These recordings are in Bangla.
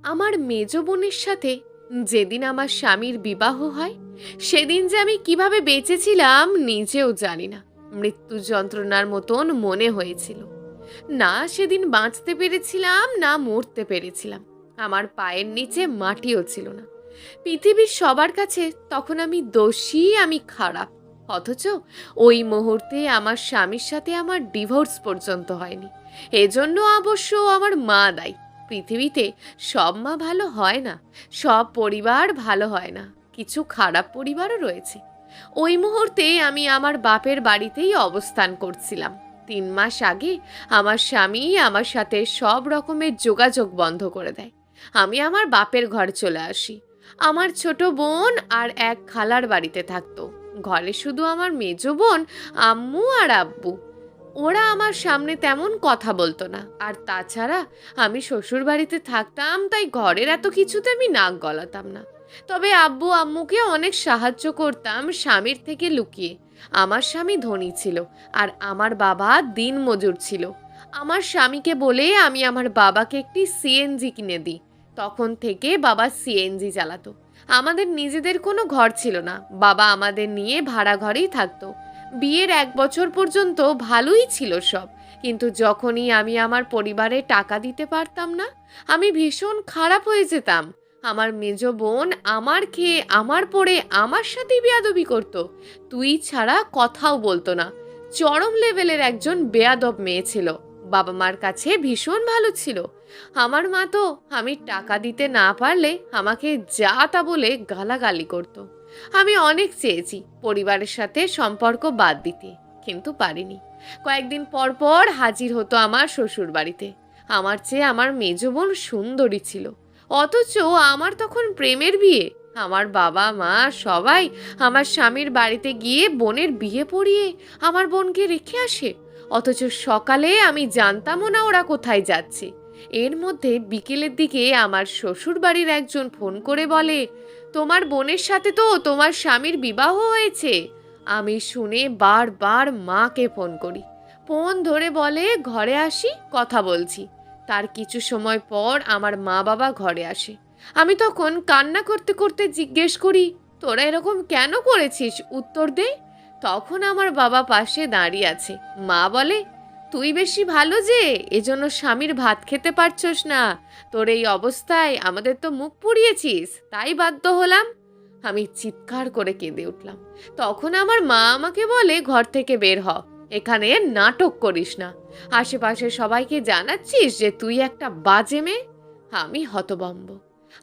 আমার মেজ বোনের সাথে যেদিন আমার স্বামীর বিবাহ হয়, সেদিন যে আমি কিভাবে বেঁচেছিলাম নিজেও জানি না। মৃত্যু যন্ত্রণার মতন মনে হয়েছিল। না সেদিন বাঁচতে পেরেছিলাম, না মরতে পেরেছিলাম। আমার পায়ের নিচে মাটিও ছিল না। পৃথিবীর সবার কাছে তখন আমি দোষী, আমি খারাপ। অথচ ওই মুহূর্তে আমার স্বামীর সাথে আমার ডিভোর্স পর্যন্ত হয়নি। এজন্য অবশ্য আমার মা দায়ী। পৃথিবীতে সব মা ভালো হয় না, সব পরিবার ভালো হয় না, কিছু খারাপ পরিবারও রয়েছে। ওই মুহূর্তে আমি আমার বাপের বাড়িতেই অবস্থান করছিলাম। 3 মাস আগে আমার স্বামী আমার সাথে সব রকমের যোগাযোগ বন্ধ করে দেয়। আমি আমার বাপের ঘর চলে আসি। আমার ছোট বোন আর এক খালার বাড়িতে থাকতো। ঘরে শুধু আমার মেজ বোন, আম্মু আর আব্বু। ওরা আমার সামনে তেমন কথা বলতো না। আর তাছাড়া আমি শ্বশুর বাড়িতে থাকতাম, তাই ঘরের এত কিছুতে আমি নাক গলাতাম না। তবে আব্বু আম্মুকে অনেক সাহায্য করতাম স্বামীর থেকে লুকিয়ে। আমার স্বামী ধনী ছিল আর আমার বাবা দিনমজুর ছিল। আমার স্বামীকে বলে আমি আমার বাবাকে একটি সিএনজি কিনে দিই। তখন থেকে বাবা সিএনজি চালাতো। আমাদের নিজেদের কোনো ঘর ছিল না, বাবা আমাদের নিয়ে ভাড়া ঘরেই থাকতো। বিয়ের 1 বছর পর্যন্ত ভালোই ছিল সব, কিন্তু যখনই আমি আমার পরিবারে টাকা দিতে পারতাম না, আমি ভীষণ খারাপ হয়ে যেতাম। আমার মেজ বোন আমার খেয়ে আমার পরে আমার সাথেই বেয়াদবি করত। তুই ছাড়া কথাও বলতো না। চরম লেভেলের একজন বেয়াদব মেয়ে ছিল। বাবা মার কাছে ভীষণ ভালো ছিল। আমার মা তো আমি টাকা দিতে না পারলে আমাকে যা তা বলে গালাগালি করত। আমি অনেক চেয়েছি পরিবারের সাথে সম্পর্ক বাদ দিতে, কিন্তু পারিনি। কয়েকদিন পর পর হাজির হতো আমার শ্বশুর বাড়িতে। আমার চেয়ে আমার মেজ বোন সুন্দরী ছিল, অথচ আমার তখন প্রেমের বিয়ে। আমার বাবা মা সবাই আমার স্বামীর বাড়িতে গিয়ে বোনের বিয়ে পড়িয়ে আমার বোনকে রেখে আসে। অথচ সকালে আমি জানতামও না ওরা কোথায় যাচ্ছে। এর মধ্যে বিকেলের দিকে আমার শ্বশুর বাড়ির একজন ফোন করে বলে, তোমার বোনের সাথে তো তোমার স্বামীর বিবাহ হয়েছে। আমি শুনে বারবার মাকে ফোন করি। ফোন ধরে বলে ঘরে আসি, কথা বলছি। তার কিছু সময় পর আমার মা বাবা ঘরে আসে। আমি তখন কান্না করতে করতে জিজ্ঞেস করি, তোরা এরকম কেন করেছিস, উত্তর দে। তখন আমার বাবা পাশে দাঁড়িয়ে আছে। মা বলে, তুই বেশি ভালো যে এজন্য স্বামীর ভাত খেতে পারছস না। তোর এই অবস্থায় আমাদের তো মুখ পুড়িয়েছিস, তাই বাধ্য হলাম। আমি চিৎকার করে কেঁদে উঠলাম। তখন আমার মা আমাকে বলে, ঘর থেকে বের হ, এখানে নাটক করিস না। আশেপাশে সবাইকে জানাচ্ছিস যে তুই একটা বাজে মেয়ে। আমি হতভম্ব।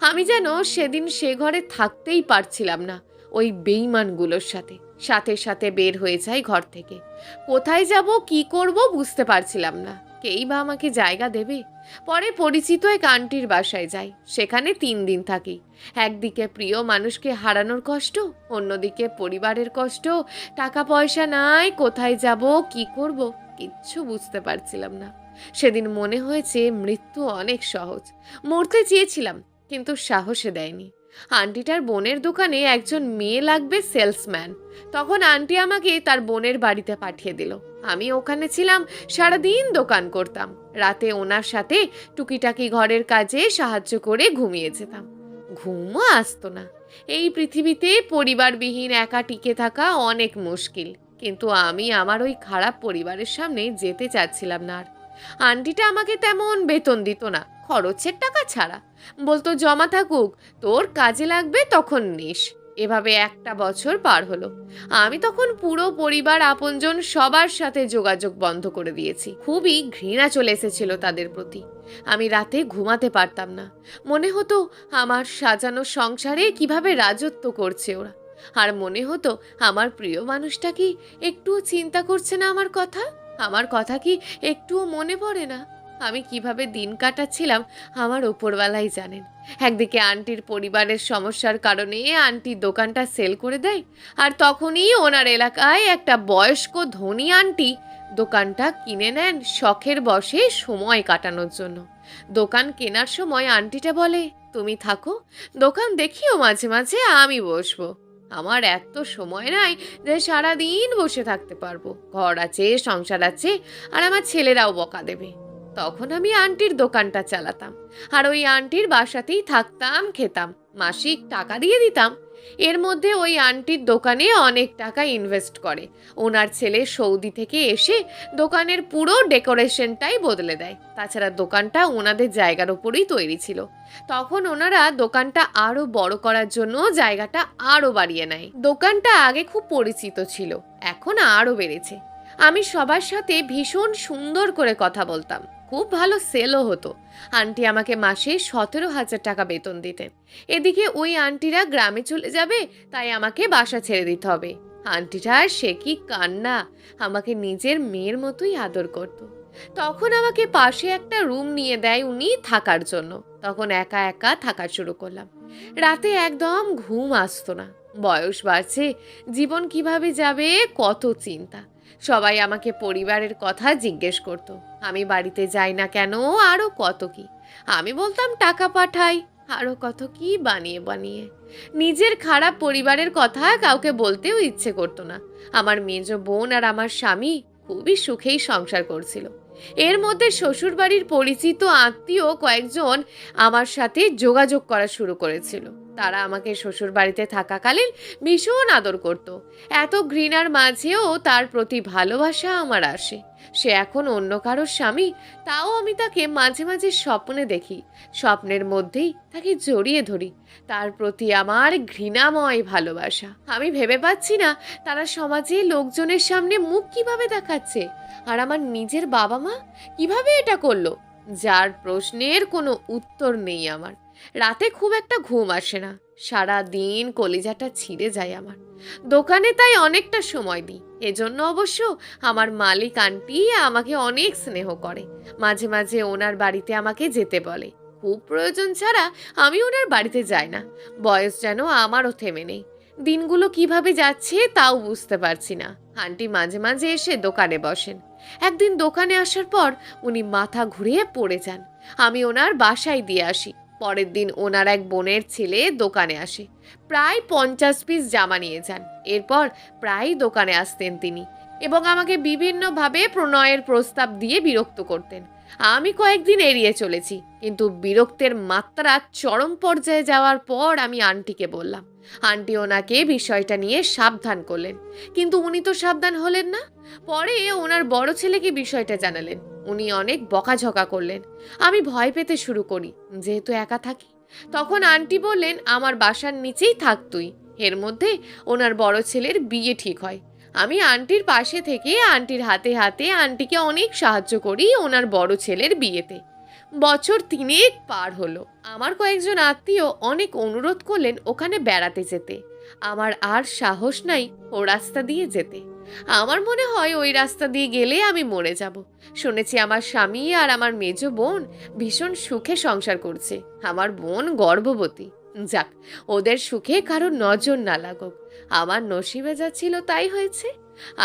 আমি যেন সেদিন সে ঘরে থাকতেই পারছিলাম না। ওই বেঈমানগুলোর সাথে সাথে সাথে বের হয়ে যাই ঘর থেকে। কোথায় যাব, কি করব বুঝতে পারছিলাম না। কেই বা আমাকে জায়গা দেবে? পরে পরিচিত এক আন্টির বাসায় যাই। সেখানে 3 দিন থাকি। একদিকে প্রিয় মানুষকে হারানোর কষ্ট, অন্যদিকে পরিবারের কষ্ট। টাকা পয়সা নাই, কোথায় যাব, কি করব কিচ্ছু বুঝতে পারছিলাম না। সেদিন মনে হয়েছে মৃত্যু অনেক সহজ। মরতে চেয়েছিলাম, কিন্তু সাহসে দেয়নি। আন্টিটার বোনের দোকানে একজন মেয়ে লাগবে, সেলসম্যান। তখন আন্টি আমাকে তার বোনের বাড়িতে পাঠিয়ে দিল। আমি ওখানে ছিলাম, সারাদিন দোকান করতাম। রাতে ওনার সাথে টুকিটাকি ঘরের কাজে সাহায্য করে ঘুমিয়ে যেতাম। ঘুমও আসতো না। এই পৃথিবীতে পরিবারবিহীন একা টিকে থাকা অনেক মুশকিল, কিন্তু আমি আমার ওই খারাপ পরিবারের সামনে যেতে চাচ্ছিলাম না আর। আন্টিটা আমাকে তেমন বেতন দিত না, খরচের টাকা ছাড়া। বলতো জমা থাকুক, তোর কাজে লাগবে তখন নিস। এভাবে 1 বছর পার হলো। আমি তখন পুরো পরিবার, আপনজন সবার সাথে যোগাযোগ বন্ধ করে দিয়েছি। খুবই ঘৃণা চলে এসেছিল তাদের প্রতি। আমি রাতে ঘুমাতে পারতাম না। মনে হতো আমার সাজানো সংসারে কিভাবে রাজত্ব করছে ওরা। আর মনে হতো আমার প্রিয় মানুষটা কি একটুও চিন্তা করছে না আমার কথা। আমার কথা কি একটুও মনে পড়ে না? আমি কিভাবে দিন কাটাচ্ছিলাম আমার ওপরওয়ালাই জানেন। একদিকে আন্টির পরিবারের সমস্যার কারণে আন্টি দোকানটা সেল করে দেয়। আর তখনই ওনার এলাকায় একটা বয়স্ক ধনী আন্টি দোকানটা কিনে নেন শখের বশে, সময় কাটানোর জন্য। দোকান কেনার সময় আন্টিটা বলে, তুমি থাকো, দোকান দেখিও মাঝে মাঝে, আমি বসবো। আমার এত সময় নাই যে সারাদিন বসে থাকতে পারবো। ঘর আছে, সংসার আছে, আর আমার ছেলেরাও বকা দেবে। তখন আমি আন্টির দোকানটা চালাতাম, আর ওই আন্টির বাসাতেই থাকতাম, খেতাম, মাসিক টাকা দিয়ে দিতাম। এর মধ্যে ওই আন্টির দোকানে অনেক টাকা ইনভেস্ট করে। ওনার ছেলে সৌদি থেকে এসে দোকানের পুরো ডেকোরেশনটাই বদলে দেয়। তাছাড়া দোকানটা ওনাদের জায়গার ওপরেই তৈরি ছিল। তখন ওনারা দোকানটা আরো বড় করার জন্য জায়গাটা আরো বাড়িয়ে নেয়। দোকানটা আগে খুব পরিচিত ছিল, এখন আরো বেড়েছে। আমি সবার সাথে ভীষণ সুন্দর করে কথা বলতাম, খুব ভালো সেলও হতো। আন্টি আমাকে মাসে 17,000 টাকা বেতন দিতেন। এদিকে ওই আন্টিরা গ্রামে চলে যাবে, তাই আমাকে বাসা ছেড়ে দিতে হবে। আন্টিটা সে কি কান্না, আমাকে নিজের মেয়ের মতোই আদর করত। তখন আমাকে পাশে একটা রুম নিয়ে দেয় উনি থাকার জন্য। তখন একা একা থাকা শুরু করলাম। রাতে একদম ঘুম আসতো না। বয়স বাড়ছে, জীবন কিভাবে যাবে, কত চিন্তা। সবাই আমাকে পরিবারের কথা জিজ্ঞেস করতো, আমি বাড়িতে যাই না কেন, আরো কত কি। আমি বলতাম টাকা পাঠাই, আরো কত কি বানিয়ে বানিয়ে। নিজের খারাপ পরিবারের কথা কাউকে বলতেও ইচ্ছে করতো না। আমার মেজ বোন আর আমার স্বামী খুবই সুখেই সংসার করছিল। এর মধ্যে শ্বশুর বাড়ির পরিচিত আত্মীয় কয়েকজন আমার সাথে যোগাযোগ করা শুরু করেছিল। তারা আমাকে শ্বশুর বাড়িতে থাকাকালীন ভীষণ আদর করত। এত ঘৃণার মাঝেও তার প্রতি ভালোবাসা আমার আসে। সে এখন অন্য কারোর স্বামী, তাও আমি তাকে মাঝে মাঝে স্বপ্নে দেখি। স্বপ্নের মধ্যেই তাকে জড়িয়ে ধরি। তার প্রতি আমার ঘৃণাময় ভালোবাসা। আমি ভেবে পাচ্ছি না তারা সমাজে লোকজনের সামনে মুখ কিভাবে দেখাচ্ছে, আর আমার নিজের বাবা মা কিভাবে এটা করলো, যার প্রশ্নের কোনো উত্তর নেই আমার। রাতে খুব একটা ঘুম আসে না, সারা দিন কলিজাটা ছিঁড়ে যায় আমার। দোকানে তাই অনেকটা সময় দিই। এজন্য অবশ্য আমার মালিক আন্টি আমাকে অনেক স্নেহ করে। মাঝে মাঝে ওনার বাড়িতে আমাকে যেতে বলে। খুব প্রয়োজন ছাড়া আমি ওনার বাড়িতে যাই না। বয়স যেন আমারও থেমে নেই। দিনগুলো কিভাবে যাচ্ছে তাও বুঝতে পারছি না। আন্টি মাঝে মাঝে এসে দোকানে বসেন। একদিন দোকানে আসার পর উনি মাথা ঘুরিয়ে পড়ে যান। আমি ওনার বাসায় দিয়ে আসি। পরের দিন ওনার এক বোনের ছেলে দোকানে আসে, প্রায় 50 পিস জামা নিয়ে যান। এরপর প্রায় দোকানে আসতেন তিনি এবং আমাকে বিভিন্নভাবে প্রণয়ের প্রস্তাব দিয়ে বিরক্ত করতেন। আমি কয়েকদিন এড়িয়ে চলেছি, কিন্তু বিরক্তের মাত্রা চরম পর্যায়ে যাওয়ার পর আমি আন্টিকে বললাম। আন্টি ওনাকে বিষয়টা নিয়ে সাবধান করলেন, কিন্তু উনি তো সাবধান হলেন না। পরে ওনার বড় ছেলেকে বিষয়টা জানালেন। উনি অনেক বকাঝকা করলেন। আমি ভয় পেতে শুরু করি, যেহেতু একা থাকি। তখন আন্টি বললেন, আমার বাসার নিচেই থাক তুই। এর মধ্যে ওনার বড় ছেলের বিয়ে ঠিক হয়। আমি আন্টির পাশে থেকে আন্টির হাতে হাতে আন্টিকে অনেক সাহায্য করি ওনার বড় ছেলের বিয়েতে। বছর 3 পার হলো। আমার কয়েকজন আত্মীয় অনেক অনুরোধ করলেন ওখানে বেড়াতে যেতে। আমার আর সাহস নাই ও রাস্তা দিয়ে যেতে। আমার মনে হয় ওই রাস্তা দিয়ে গেলে আমি মরে যাব। শুনেছি আমার স্বামী আর আমার মেজ বোন ভীষণ সুখে সংসার করছে। আমার বোন গর্ভবতী। যাক, ওদের সুখে কারো নজর না লাগুক। আমার নসিবে যা ছিল তাই হয়েছে।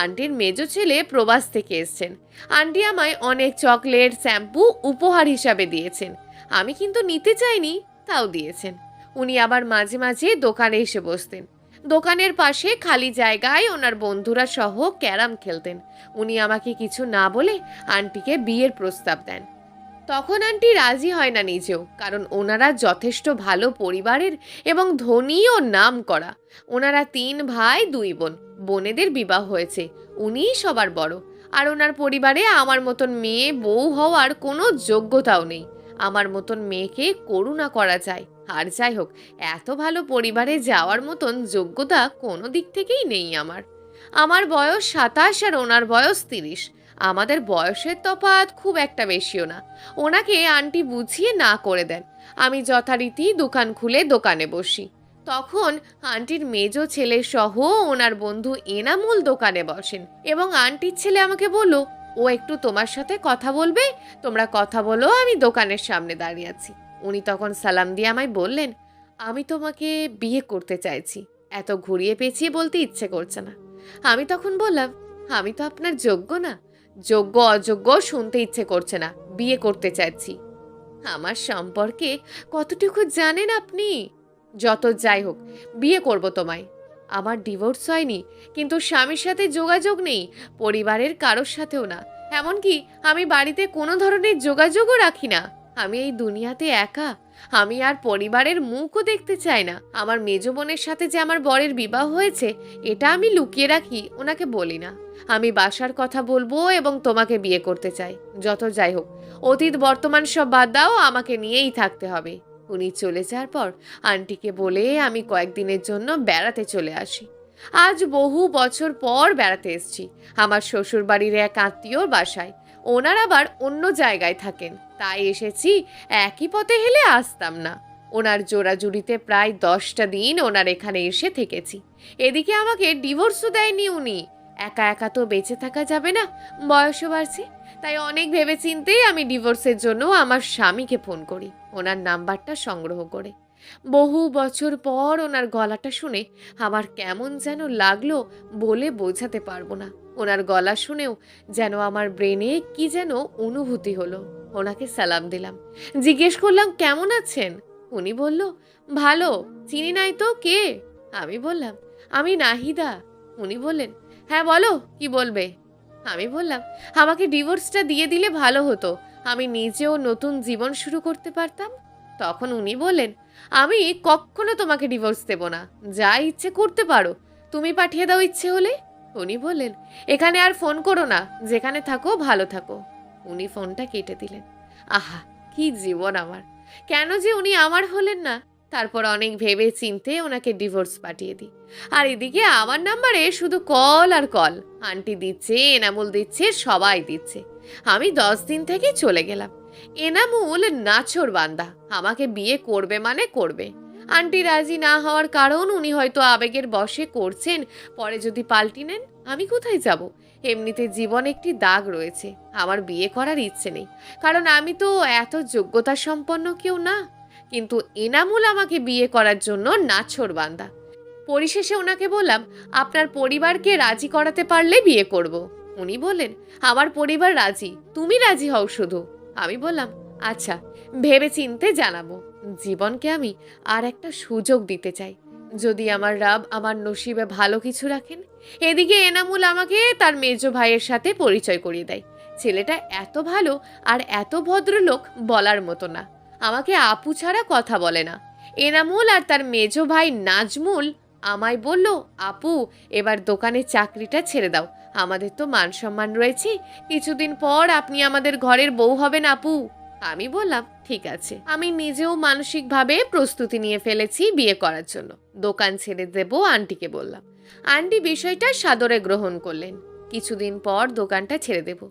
আন্টির মেজ ছেলে প্রবাস থেকে এসছেন। আন্টি আমায় অনেক চকলেট, শ্যাম্পু উপহার হিসাবে দিয়েছেন। আমি কিন্তু নিতে চাইনি, তাও দিয়েছেন। উনি আবার মাঝে মাঝে দোকানে এসে বসতেন। দোকানের পাশে খালি জায়গায় ওনার বন্ধুরা সহ ক্যারাম খেলতেন। উনি আমাকে কিছু না বলে আন্টিকে বিয়ের প্রস্তাব দেন। তখন আন্টি রাজি হয় না নিজেও, কারণ ওনারা যথেষ্ট ভালো পরিবারের এবং ধনী ও নাম করা। ওনারা 3 ভাই 2 বোন। বোনেদের বিবাহ হয়েছে, উনিই সবার বড়। আর ওনার পরিবারে আমার মতন মেয়ে বউ হওয়ার কোনো যোগ্যতাও নেই। আমার মতন মেয়েকে করুণা করা যায়। আর যাই হোক, এত ভালো পরিবারে যাওয়ার মতন যোগ্যতা কোনো দিক থেকেই নেই আমার। আমার বয়স 27 আর ওনার বয়স 30। আমাদের বয়সের তফাৎ খুব একটা বেশিও না। ওনাকে আন্টি বুঝিয়ে না করে দেন। আমি যথারীতি দোকান খুলে দোকানে বসি। তখন আন্টির মেজ ছেলে সহ ওনার বন্ধু এনামুল দোকানে বসেন এবং আন্টির ছেলে আমাকে বলল, ও একটু তোমার সাথে কথা বলবে, তোমরা কথা বলো, আমি দোকানের সামনে দাঁড়িয়ে আছি। উনি তখন সালাম দিয়ে আমায় বললেন, আমি তোমাকে বিয়ে করতে চাইছি। এত ঘুরিয়ে পেঁচিয়ে বলতে ইচ্ছে করছে না। আমি তখন বললাম, আমি তো আপনার যোগ্য না। যোগ্য অযোগ্য শুনতে ইচ্ছে করছে না, বিয়ে করতে চাইছি। আমার সম্পর্কে কতটুকু জানেন আপনি? যত যাই হোক, বিয়ে করব তোমায়। আমার ডিভোর্স হয়নি, কিন্তু স্বামীর সাথে যোগাযোগ নেই, পরিবারের কারোর সাথেও না। এমনকি আমি বাড়িতে কোনো ধরনের যোগাযোগও রাখি না। আমি এই দুনিয়াতে একা। আমি আর পরিবারের মুখও দেখতে চাই না। আমার মেজ বোনের সাথে যে আমার বরের বিবাহ হয়েছে এটা আমি লুকিয়ে রাখি, ওনাকে বলি না। আমি বাসার কথা বলবো এবং তোমাকে বিয়ে করতে চাই। যত যাই হোক, অতীত বর্তমান সব বাদ দাও, আমাকে নিয়েই থাকতে হবে। উনি চলে যাওয়ার পর আন্টিকে বলে আমি কয়েকদিনের জন্য বেড়াতে চলে আসি। আজ বহু বছর পর বেড়াতে এসেছি আমার শ্বশুর বাড়ির এক আত্মীয়র বাসায়। ওনার আবার অন্য জায়গায় থাকেন, তাই এসেছি, একই পথে হেলে আসতাম না। ওনার জোড়াজুড়িতে প্রায় 10টা দিন ওনার এখানে এসে থেকেছি। এদিকে আমাকে ডিভোর্সও দেয়নি উনি। একা একা তো বেঁচে থাকা যাবে না, বয়সও বাড়ছে। তাই অনেক ভেবেচিন্তেই আমি ডিভোর্সের জন্য আমার স্বামীকে ফোন করি, ওনার নাম্বারটা সংগ্রহ করে। বহু বছর পর ওনার গলাটা শুনে আমার কেমন যেন লাগলো, বলে বোঝাতে পারবো না। ওনার গলা শুনেও যেন আমার ব্রেনে কি যেন অনুভূতি হলো। ওনাকে সালাম দিলাম, জিজ্ঞেস করলাম কেমন আছেন। উনি বলল, ভালো। চিনি নাই তো, কে? আমি বললাম, আমি নাহিদা। উনি বললেন, হ্যাঁ বলো, কি বলবে? আমি বললাম, আমাকে ডিভোর্সটা দিয়ে দিলে ভালো হতো, আমি নিজেও নতুন জীবন শুরু করতে পারতাম। তখন উনি বললেন, আমি কখনো তোমাকে ডিভোর্স দেব না, যা ইচ্ছে করতে পারো, তুমি পাঠিয়ে দাও ইচ্ছে হলে। উনি বললেন, এখানে আর ফোন করো না, যেখানে থাকো ভালো থাকো। উনি ফোনটা কেটে দিলেন। আহা, কি জীবন আমার! কেন যে উনি আমার হলেন না। তারপর অনেক ভেবে চিনতে ওনাকে ডিভোর্স পাঠিয়ে দিই। আর এদিকে আমার নাম্বারে শুধু কল আর কল। আন্টি দিচ্ছে, এনামুল দিচ্ছে, সবাই দিচ্ছে। আমি 10 দিন থেকে চলে গেলাম। এনামুল নাছোড় বান্দা, আমাকে বিয়ে করবে মানে করবে। আন্টি রাজি না হওয়ার কারণ উনি হয়তো আবেগের বশে করছেন, পরে যদি পাল্টি নেন আমি কোথায় যাব? এমনিতে জীবন একটি দাগ রয়েছে, আমার বিয়ে করার ইচ্ছে নেই, কারণ আমি তো এত যোগ্যতা সম্পন্ন কেউ না। কিন্তু এনামুল আমাকে বিয়ে করার জন্য নাছোড় বান্দা। পরিশেষে ওনাকে বললাম, আপনার পরিবারকে রাজি করাতে পারলে বিয়ে করব। উনি বললেন, আমার পরিবার রাজি, তুমি রাজি হও শুধু। আমি বললাম, আচ্ছা, ভেবে চিনতে জানাবো। জীবনকে আমি আর একটা সুযোগ দিতে চাই, যদি আমার রাব আমার নসিবে ভালো কিছু রাখেন। এদিকে এনামুল আমাকে তার মেজ ভাইয়ের সাথে পরিচয় করিয়ে দেয়। ছেলেটা এত ভালো আর এত ভদ্রলোক, বলার মতো না। আমাকে আপু ছাড়া কথা বলে না। এনামুল আর তার মেজ ভাই নাজমুল আমায় বলল, আপু, এবার দোকানের চাকরিটা ছেড়ে দাও, আমাদের তো মান সম্মান রয়েছে, কিছুদিন পর আপনি আমাদের ঘরের বউ হবেন আপু। আমি বললাম, ঠিক আছে। আমি নিজেও মানসিকভাবে প্রস্তুতি নিয়ে ফেলেছি বিয়ে করার জন্য। দোকান ছেড়ে দেব আন্টিকে বললাম। আন্টি বিষয়টা সাদরে গ্রহণ করলেন। কিছুদিন পর দোকানটা ছেড়ে দেব।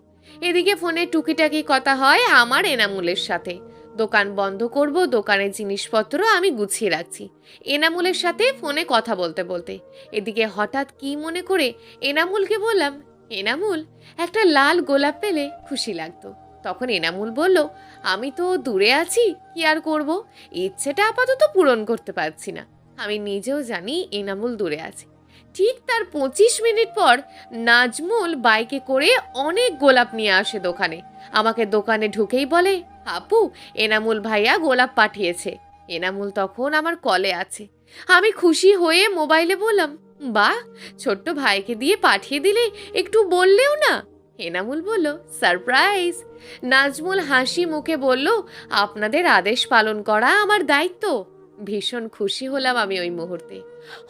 এদিকে ফোনে টুকিটাকি কথা হয় আমার এনামুলের সাথে। দোকান বন্ধ করব, দোকানের জিনিসপত্র আমি গুছিয়ে রাখছি। এনামুলের সাথে ফোনে কথা বলতে বলতে এদিকে হঠাৎ কি মনে করে এনামুলকে বললাম, এনামুল, একটা লাল গোলাপ পেলে খুশি লাগতো। তখন এনামুল বলল, আমি তো দূরে আছি, কি আর করব, ইচ্ছেটা আপাতত পূরণ করতে পারছি না। আমি নিজেও জানি এনামুল দূরে আছে। ঠিক তার 25 মিনিট পর নাজমুল বাইকে করে অনেক গোলাপ নিয়ে আসে দোকানে। আমাকে দোকানে ঢুকেই বলে, আপু, এনামুল ভাইয়া গোলাপ পাঠিয়েছে। এনামুল তখন আমার কলে আছে। আমি খুশি হয়ে মোবাইলে বললাম, বাহ, ছোট্ট ভাইকে দিয়ে পাঠিয়ে দিলে, একটু বললেও না। এনামুল বলল, সারপ্রাইজ। নাজমুল হাসি মুখে বলল, আপনাদের আদেশ পালন করা আমার দায়িত্ব। ভীষণ খুশি হলাম আমি ওই মুহূর্তে।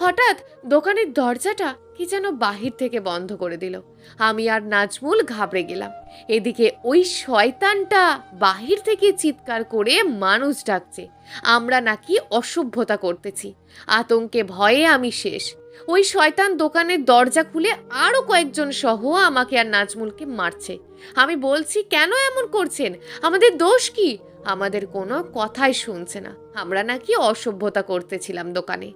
হঠাৎ দোকানের দরজাটা কি যেন বাহির থেকে বন্ধ করে দিল। আমি আর নাজমুল ঘাবড়ে গেলাম। এদিকে ওই শয়তানটা বাহির থেকে চিৎকার করে মানুষ ডাকছে, আমরা নাকি অসভ্যতা করতেছি। আতঙ্কে ভয়ে আমি শেষ। ওই শয়তান দোকানের দরজা খুলে আরো কয়েকজন সহ আমাকে আর নাজমুলকে মারছে। আমি বলছি, কেন এমন করছেন, আমাদের দোষ কি? আমাদের কোনো কথাই শুনছে না। আমরা নাকি অসভ্যতা করতেছিলাম দোকানে।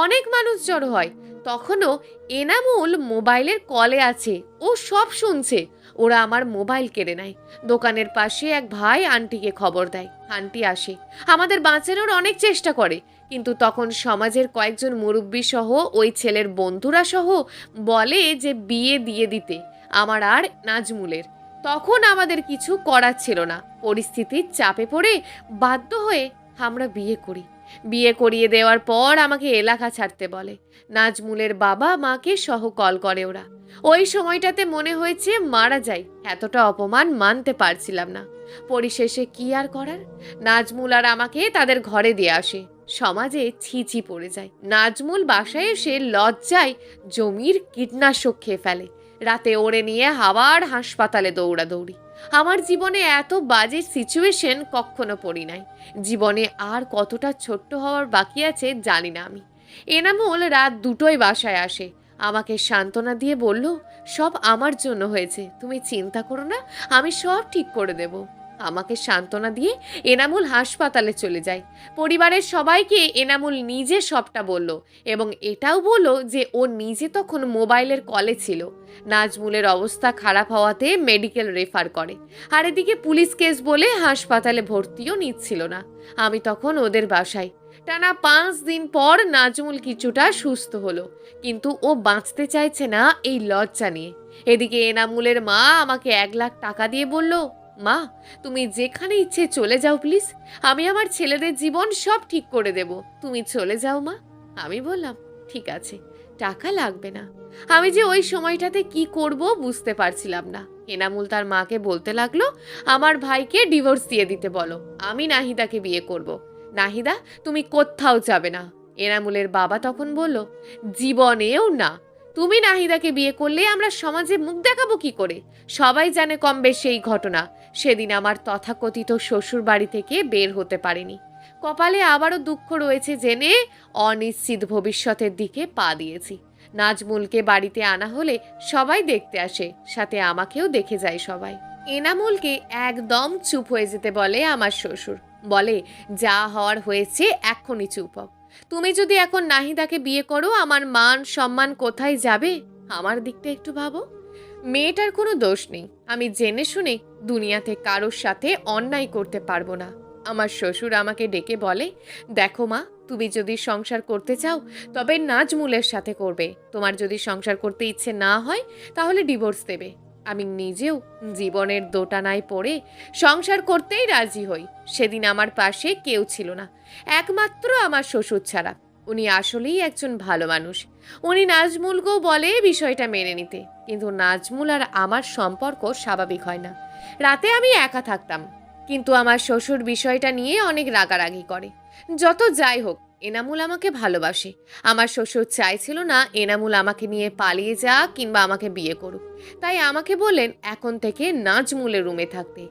অনেক মানুষ জড়ো হয়। তখনও এনামুল মোবাইলের কলে আছে, ও সব শুনছে। ওরা আমার মোবাইল কেড়ে নেয়। দোকানের পাশে এক ভাই আন্টিকে খবর দেয়। আন্টি আসে, আমাদের বাঁচানোর অনেক চেষ্টা করে, কিন্তু তখন সমাজের কয়েকজন মুরব্বী সহ ওই ছেলের বন্ধুরা সহ বলে যে বিয়ে দিয়ে দিতে আমার আর নাজমুলের। তখন আমাদের কিছু করার ছিল না। পরিস্থিতির চাপে পড়ে বাধ্য হয়ে আমরা বিয়ে করি। বিয়ে করিয়ে দেওয়ার পর আমাকে এলাকা ছাড়তে বলে। নাজমুলের বাবা মাকে সহ কল করে ওরা। ওই সময়টাতে মনে হয়েছে মারা যাই, এতটা অপমান মানতে পারছিলাম না। পরিশেষে কি আর করার, নাজমুল আর আমাকে তাদের ঘরে দিয়ে আসে। সমাজে ছিছি পড়ে যায়। নাজমুল বাসায় এসে লজ্জায় জমির কীটনাশক খেয়ে ফেলে। রাতে ওরে নিয়ে আবার হাসপাতালে দৌড়াদৌড়ি। আমার জীবনে এত বাজে সিচুয়েশন কখনো পড়ি নাই। জীবনে আর কতটা ছোট্ট হওয়ার বাকি আছে জানি না আমি। এনামুল রাত 2টোয় বাসায় আসে। আমাকে সান্ত্বনা দিয়ে বলল, সব আমার জন্য হয়েছে, তুমি চিন্তা করো না, আমি সব ঠিক করে দেব। আমাকে সান্ত্বনা দিয়ে এনামুল হাসপাতালে চলে যায়। পরিবারের সবাইকে এনামুল নিজে সবটা বলল এবং এটাও বলল যে ও নিজে তখন মোবাইলের কলে ছিল। নাজমুলের অবস্থা খারাপ হওয়াতে মেডিকেল রেফার করে। আর এদিকে পুলিশ কেস বলে হাসপাতালে ভর্তিও নিচ্ছিল না। আমি তখন ওদের বাসায়। টানা 5 দিন পর নাজমুল কিছুটা সুস্থ হলো, কিন্তু ও বাঁচতে চাইছে না এই লজ্জা নিয়ে। এদিকে এনামুলের মা আমাকে 1 লাখ টাকা দিয়ে বলল, মা তুমি যেখানে ইচ্ছে চলে যাও প্লিজ, আমি আমার ছেলেদের জীবন সব ঠিক করে দেব, তুমি চলে যাও মা। আমি বললাম ঠিক আছে, টাকা লাগবে না। আমি যে ওই সময়টাতে কি করব বুঝতে পারছিলাম না। এনামুল তার মাকে বলতে লাগলো, আমার ভাইকে ডিভোর্স দিয়ে দিতে বলো, আমি নাহিদাকে বিয়ে করব। নাহিদা তুমি কোথাও যাবে না। এনামুলের বাবা তখন বলল, জীবনেও না, তুমি নাহিদাকে বিয়ে করলে আমরা সমাজে মুখ দেখাবো কি করে? সবাই জানে কম বেশি এই ঘটনা। সেদিন আমার তথাকথিত শ্বশুর বাড়ি থেকে বের হতে পারিনি। কপালে আবারও দুঃখ রয়েছে জেনে অনিশ্চিত ভবিষ্যতের দিকে পা দিয়েছি। নাজমুলকে বাড়িতে আনা হলে সবাই দেখতে আসে, সাথে আমাকেও দেখে যায় সবাই। এনামুলকে একদম চুপ হয়ে যেতে বলে আমার শ্বশুর। বলে, যা হওয়ার হয়েছে এখনই চুপ হও। তুমি যদি এখন নাহিদাকে বিয়ে করো, আমার মান সম্মান কোথায় যাবে? আমার দিকটা একটু ভাবো। মেয়েটার কোনো দোষ নেই। আমি জেনে শুনে দুনিয়াতে কারোর সাথে অন্যায় করতে পারবো না। আমার শ্বশুর আমাকে ডেকে বলে, দেখো মা, তুমি যদি সংসার করতে চাও তবে নাজমুলের সাথে করবে। তোমার যদি সংসার করতে ইচ্ছে না হয় তাহলে ডিভোর্স দেবে। আমি নিজেও জীবনের দোটানায় পড়ে সংসার করতেই রাজি হই। সেদিন আমার পাশে কেউ ছিল না, একমাত্র আমার শ্বশুর ছাড়া। উনি আসলেই একজন ভালো মানুষ। উনি নাজমুলকেও বলে বিষয়টা মেনে নিতে, কিন্তু নাজমুল আর আমার সম্পর্ক স্বাভাবিক হয় না। রাতে আমি একা থাকতাম, কিন্তু আমার শ্বশুর বিষয়টা নিয়ে অনেক রাগারাগি করে। যত যাই হোক, এনামুল আমাকে ভালোবাসে। আমার শ্বশুর চাইছিল না এনামুল আমাকে নিয়ে পালিয়ে যাক কিংবা আমাকে বিয়ে করুক। তাই আমাকে বললেন এখন থেকে নাজমুলের রুমে থাকতে।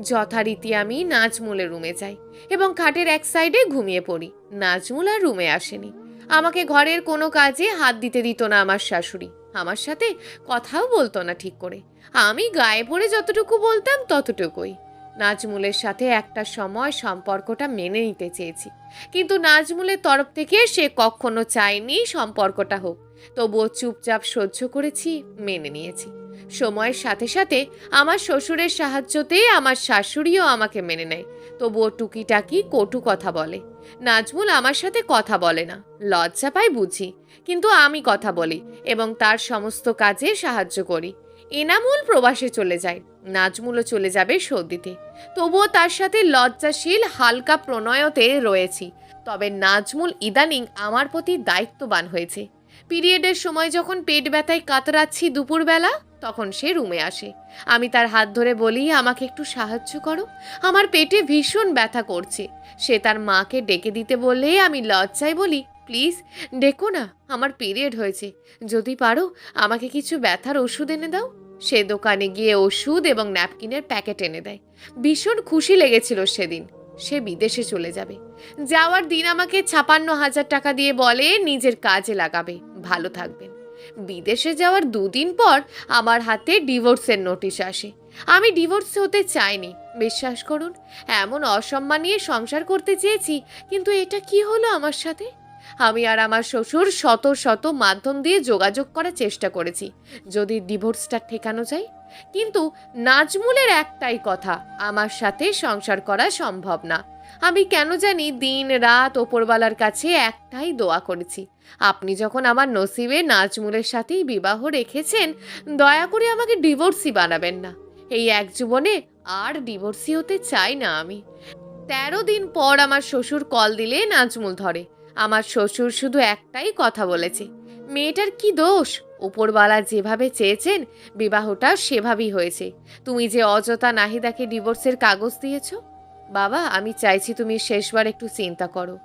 যথারীতি আমি নাজমুলের রুমে যাই এবং খাটের এক সাইডে ঘুমিয়ে পড়ি। নাজমুল আর রুমে আসেনি। আমাকে ঘরের কোনো কাজে হাত দিতে দিত না আমার শাশুড়ি। আমার সাথে কথাও বলতো না ঠিক করে। আমি গায়ে পড়ে যতটুকু বলতাম ততটুকুই। নাজমুলের সাথে একটা সময় সম্পর্কটা মেনে নিতে চেয়েছি, কিন্তু নাজমুলের তরফ থেকে সে কখনো চায়নি সম্পর্কটা হোক। তবুও চুপচাপ সহ্য করেছি, মেনে নিয়েছি। সময়ের সাথে সাথে আমার শ্বশুরের সাহায্যতে আমার শাশুড়িও আমাকে মেনে নেয়। তবুও টুকিটাকি কটু কথা বলে। নাজমুল আমার সাথে কথা বলে না, লজ্জা পায় বুঝি, কিন্তু আমি কথা বলি এবং তার সমস্ত কাজে সাহায্য করি। এনামুল প্রবাসে চলে যায়, নাজমুলও চলে যাবে সৌদিতে। তবুও তার সাথে লজ্জাশীল হালকা প্রণয়তে রয়েছি। তবে নাজমুল ইদানিং আমার প্রতি দায়িত্ববান হয়েছে। পিরিয়ডের সময় যখন পেট ব্যথায় কাতরাচ্ছি দুপুরবেলা, তখন সে রুমে আসে। আমি তার হাত ধরে বলি, আমাকে একটু সাহায্য করো, আমার পেটে ভীষণ ব্যথা করছে। সে তার মাকে ডেকে দিতে বললে আমি লজ্জায় বলি, প্লিজ ডেকো না, আমার পিরিয়ড হয়েছে, যদি পারো আমাকে কিছু ব্যথার ওষুধ এনে দাও। সে দোকানে গিয়ে ওষুধ এবং ন্যাপকিনের প্যাকেট এনে দেয়। ভীষণ খুশি লেগেছিল সেদিন। সে বিদেশে চলে যাবে। যাওয়ার দিন আমাকে 56,000 টাকা দিয়ে বলে নিজের কাজে লাগাবে, ভালো থাকবেন। বিদেশে যাওয়ার 2 দিন পর আমার হাতে ডিভোর্সের নোটিশ আসে। আমি ডিভোর্স হতে চাইনি, বিশ্বাস করুন। এমন অসম্মান নিয়ে সংসার করতে চেয়েছি, কিন্তু এটা কি হলো আমার সাথে? আমি আর আমার শ্বশুর শত শত মাধ্যম দিয়ে যোগাযোগ করার চেষ্টা করেছি, যদি ডিভোর্সটা ঠেকানো যায়। কিন্তু নাজমুলের একটাই কথা, আমার সাথে সংসার করা সম্ভব না। আমি কেন জানি দিন রাত ওপরওয়ালার কাছে একটাই দোয়া করেছি, আপনি যখন আমার নসিবে নাজমুলের সাথেই বিবাহ রেখেছেন, দয়া করে আমাকে ডিভোর্সই বানাবেন না। এই এক জীবনে আর ডিভোর্সি হতে চাই না আমি। 13 দিন পর আমার শ্বশুর কল দিলে নাজমুল ধরে। আমার শ্বশুর শুধু একটাই কথা বলেছে, মেয়েটার কি দোষ? উপরওয়ালা যেভাবে চেয়েছেন বিবাহটা সেভাবেই হয়েছে। তুমি যে অযথা নাহিদাকে ডিভোর্সের কাগজ দিয়েছ। বাবা, আমি চাইছি তুমি শেষবার একটু চিন্তা করো।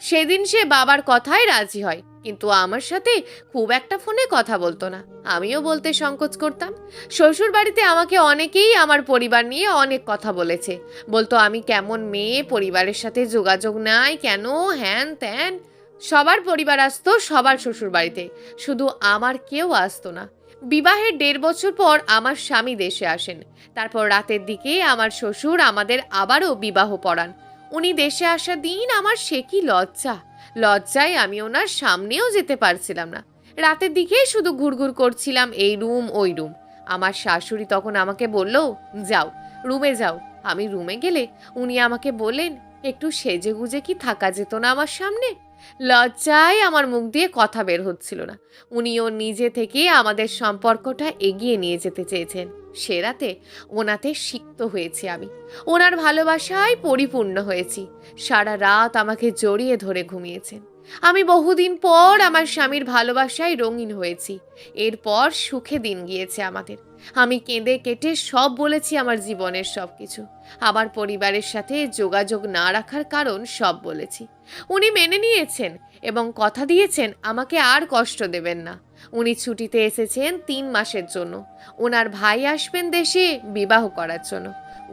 সেদিন সে বাবার কথায় রাজি হয়, কিন্তু আমার সাথে খুব একটা ফোনে কথা বলতো না। আমিও বলতে সংকোচ করতাম। শ্বশুর বাড়িতে আমাকে অনেকেই আমার পরিবার নিয়ে অনেক কথা বলেছে। বলতো আমি কেমন মেয়ে, পরিবারের সাথে যোগাযোগ নাই কেন, হ্যান ত্যান। সবার পরিবার আসতো সবার শ্বশুর বাড়িতে, শুধু আমার কেউ আসতো না। বিবাহের 1.5 বছর পর আমার স্বামী দেশে আসেন। তারপর রাতের দিকে আমার শ্বশুর আমাদের আবারও বিবাহ পড়ান। উনি দেশে আসা দিন আমার সে কি লজ্জা! লজ্জায় আমি ওনার সামনেও যেতে পারছিলাম না। রাতের দিকে শুধু ঘুরঘুর করছিলাম এই রুম ওই রুম। আমার শাশুড়ি তখন আমাকে বলল, যাও রুমে যাও। আমি রুমে গেলে উনি আমাকে বললেন, একটু সেজে গুজে কি থাকা যেত না আমার সামনে? লজ্জায় আমার মুখ দিয়ে কথা বের হচ্ছিল না। উনিও নিজে থেকে আমাদের সম্পর্কটা এগিয়ে নিয়ে যেতে চেয়েছেন। সে রাতে ওনাতে সিক্ত হয়েছি আমি। ওনার ভালোবাসায় পরিপূর্ণ হয়েছি। সারা রাত আমাকে জড়িয়ে ধরে ঘুমিয়েছেন। আমি বহুদিন পর আমার স্বামীর ভালোবাসায় রঙিন হয়েছি। এরপর সুখে দিন গিয়েছে আমাদের। আমি কেঁদে কেটে সব বলেছি আমার জীবনের সব কিছু। আমার পরিবারের সাথে যোগাযোগ না রাখার কারণ সব বলেছি। উনি মেনে নিয়েছেন এবং কথা দিয়েছেন আমাকে আর কষ্ট দেবেন না। উনি ছুটিতে এসেছেন 3 মাসের জন্য। ওনার ভাই আসবেন দেশে বিবাহ করার জন্য।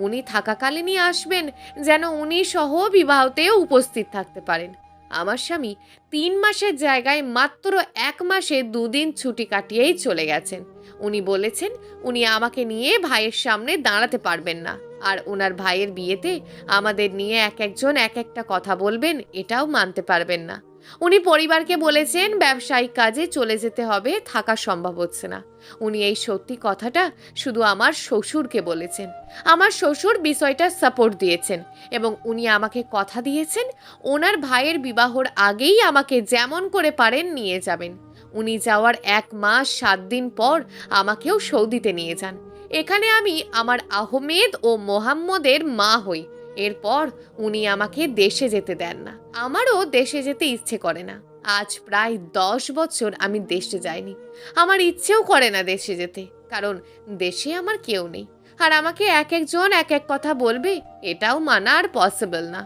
উনি থাকাকালীনই আসবেন, যেন উনি সহ বিবাহতেও উপস্থিত থাকতে পারেন। আমার স্বামী 3 মাসের জায়গায় মাত্র 1 মাসে 2 দিন ছুটি কাটিয়েই চলে গেছেন। উনি বলেছেন উনি আমাকে নিয়ে ভাইয়ের সামনে দাঁড়াতে পারবেন না, আর ওনার ভাইয়ের বিয়েতে আমাদের নিয়ে এক একজন এক একটা কথা বলবেন, এটাও মানতে পারবেন না। উনি পরিবারকে বলেছেন ব্যবসায়িক কাজে চলে যেতে হবে, থাকা সম্ভব হচ্ছে না। উনি এই সত্যি কথাটা শুধু আমার শ্বশুরকে বলেছেন। আমার শ্বশুর বিষয়টা সাপোর্ট দিয়েছেন এবং উনি আমাকে কথা দিয়েছেন ওনার ভাইয়ের বিবাহর আগেই আমাকে যেমন করে পারেন নিয়ে যাবেন। উনি যাওয়ার 1 মাস 7 দিন পর আমাকেও সৌদিতে নিয়ে যান। এখানে আমি আমার আহমেদ ও মোহাম্মদের মা হই। এরপর উনি আমাকে দেশে যেতে দেন না। আমারও দেশে যেতে ইচ্ছে করে না। আজ প্রায় 10 বছর আমি দেশে যাইনি। আমার ইচ্ছেও করে না দেশে যেতে, কারণ দেশে আমার কেউ নেই। আর আমাকে এক একজন এক এক কথা বলবে, এটাও মানা আর পসিবল না।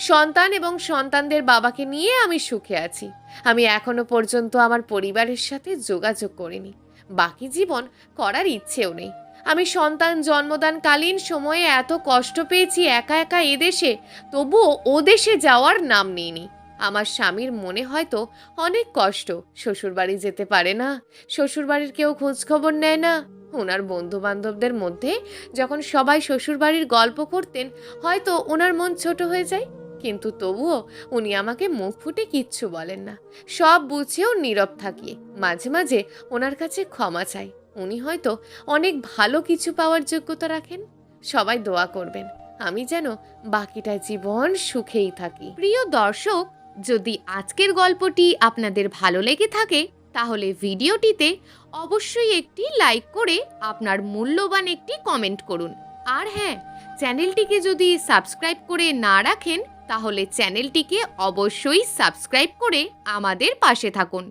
সন্তান এবং সন্তানদের বাবাকে নিয়ে আমি সুখে আছি। আমি এখনো পর্যন্ত আমার পরিবারের সাথে যোগাযোগ করিনি। বাকি জীবন করার ইচ্ছেও নেই। আমি সন্তান জন্মদানকালীন সময়ে এত কষ্ট পেয়েছি একা একা এদেশে, তবুও ও দেশে যাওয়ার নাম নিইনি। আমার স্বামীর মনে হয়তো অনেক কষ্ট, শ্বশুরবাড়ি যেতে পারে না, শ্বশুরবাড়ির কেউ খোঁজখবর নেয় না। ওনার বন্ধু বান্ধবদের মধ্যে যখন সবাই শ্বশুরবাড়ির গল্প করতেন, হয়তো ওনার মন ছোট হয়ে যায়। কিন্তু তবুও উনি আমাকে মুখ ফুটে কিচ্ছু বলেন না। সব বুঝেও নীরব থাকি। মাঝে মাঝে ওনার কাছে ক্ষমা চাই। উনি হয়তো অনেক ভালো কিছু পাওয়ার যোগ্যতা রাখেন। সবাই দোয়া করবেন আমি যেন বাকিটা জীবন সুখেই থাকি। প্রিয় দর্শক, যদি আজকের গল্পটি আপনাদের ভালো লেগে থাকে তাহলে ভিডিওটিতে অবশ্যই একটি লাইক করে আপনার মূল্যবান একটি কমেন্ট করুন। আর হ্যাঁ, চ্যানেলটিকে যদি সাবস্ক্রাইব করে না রাখেন তাহলে চ্যানেলটিকে অবশ্যই সাবস্ক্রাইব করে আমাদের পাশে থাকুন।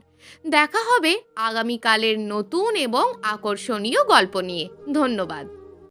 দেখা হবে আগামীকালের নতুন এবং আকর্ষণীয় গল্প নিয়ে। ধন্যবাদ।